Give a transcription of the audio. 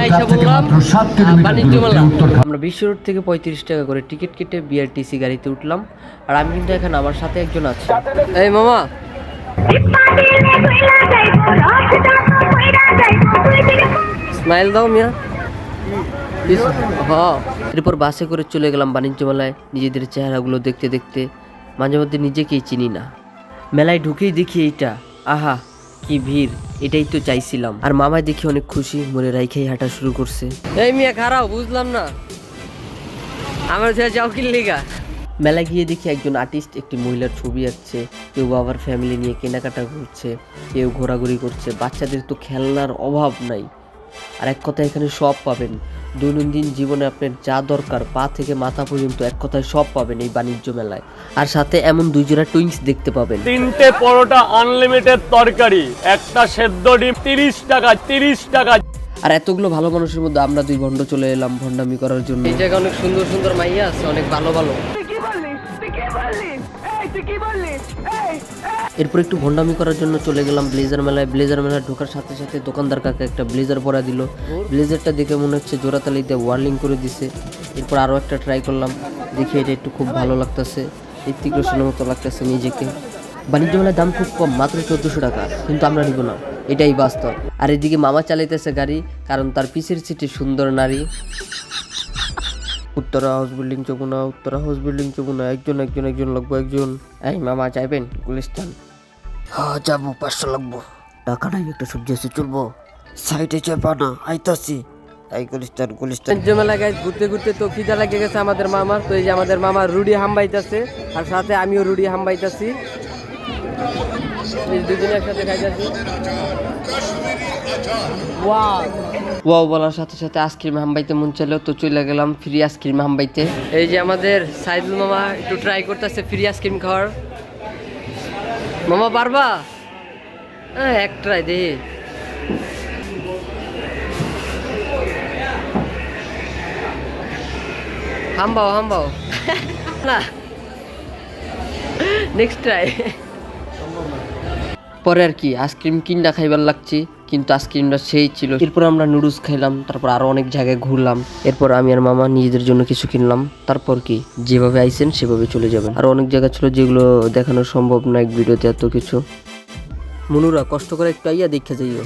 আইসা বললাম বাণিজ্য মেলা। আমরা বিশ্ব রোড থেকে 35 টাকা করে টিকিট কেটে বিআরটিসি গাড়িতে উঠলাম। আর আমি কিন্তু এখন আমার সাথে একজন আছে। এই মামা, স্মাইল দাও মিয়া। হ্যাঁ, এরপর বাসে করে চলে গেলাম বাণিজ্য মেলায়। নিজেদের চেহারাগুলো দেখতে দেখতে মাঝে মধ্যে নিজেকেই চিনি না। মেলায় ঢুকেই দেখি এইটা, আহা কি ভিড়, এটাই তো চাইছিলাম। আর মামায় দেখি অনেক খুশি, মনে রাইখাই হাঁটা শুরু করছে। এই মিয়া খারাপ, বুঝলাম না আমার যাও কি লেগা। মেলায় গিয়ে দেখি একজন আর্টিস্ট একটি মহিলার ছবি আঁকছে, কেউ বাবার ফ্যামিলি নিয়ে কেনাকাটা করছে, কেউ ঘোরাঘুরি করছে। বাচ্চাদের তো খেলনার অভাব নাই। আর এক কথায় এখানে সব পাবেন, দৈনন্দিন জীবনে আপনার যা দরকার পা থেকে মাথা পর্যন্ত এক কথায় সব পাবেন এই বাণিজ্য মেলায়। আর সাথে এমন 2 জোড়া টুইন্স দেখতে পাবেন। 3টে পরোটা আনলিমিটেড তরকারি, একটা সেদ্ধ ডিম 30 টাকা 30 টাকা। আর এতগুলো ভালো মানুষের মধ্যে আমরা 2 ভণ্ড চলে এলাম ভণ্ডামি করার জন্য। এই জায়গায় অনেক সুন্দর সুন্দর মাইয়া আছে, অনেক ভালো ভালো। এরপর একটু ভণ্ডামি করার জন্য চলে গেলাম ব্লেজার মেলায়। ব্লেজার মেলায় ঢোকার সাথে সাথে দোকানদার কাকা একটা ব্লেজার পরা দিল। ব্লেজারটা দেখে মনে হচ্ছে জোড়াতালিতে ওয়ার্লিং করে দিছে। এরপর আরও একটা ট্রাই করলাম, দেখি এটা একটু খুব ভালো লাগতেছে, ঋত্বিক রোশনের মতো লাগতেছে নিজেকে। বাণিজ্য মেলার দাম খুব কম, মাত্র 1400 টাকা, কিন্তু আমরা নিব না, এটাই বাস্তব। আর এদিকে মামা চালাইতেছে গাড়ি, কারণ তার পিছের সিটে সুন্দর নারী। উত্তরা হাউস বিল্ডিং চবুনা, উত্তরা হাউস বিল্ডিং চবুনা, একজন একজন একজন লাগবো একজন। এই মামা যাইবেন গুলিস্তান? হ্যাঁ যাবো, 500 লাগবো। টাকা নাই, একটা সবজি আছে চলবো? সাইডে চাপা না, আইতাছি। এই গুলিস্তান গুলিস্তান জমেলা গাইজ। ঘুরতে ঘুরতে তো খিদা লেগে গেছে আমাদের মামার। তো এই যে আমাদের মামা রুডি হাম্বাইতেছে, আর সাথে আমিও রুডি হাম্বাইতেছি। দুজনে একসাথে খাইতেছি। ওয়াও বলার সাথে সাথে আইসক্রিম হাম্বাইতে মন চাইলো, তো চলে গেলাম ফ্রি আইসক্রিম হাম্বাইতে। এই যে আমাদের সাইদুল মামা একটু ট্রাই করতেছে ফ্রি আইসক্রিম খাওয়ার। মামা পারবা? হ্যাঁ এক ট্রাই দে। হাম্বাও হাম্বাও না, নেক্সট ট্রাই। পরে আর কি আইসক্রিম কিনটা খাইবার লাগছে, কিন্তু আইসক্রিমটা সেই ছিল। এরপর আমরা নুডলস খাইলাম, তারপর আরো অনেক জায়গায় ঘুরলাম। এরপর আমি আর মামা নিজেদের জন্য কিছু কিনলাম। তারপর কি যেভাবে আইছেন সেভাবে চলে যাবেন। আর অনেক জায়গা ছিল যেগুলো দেখানো সম্ভব না এক ভিডিওতে, এত কিছু। মনুরা কষ্ট করে একটু আইয়া দেখে যাইও।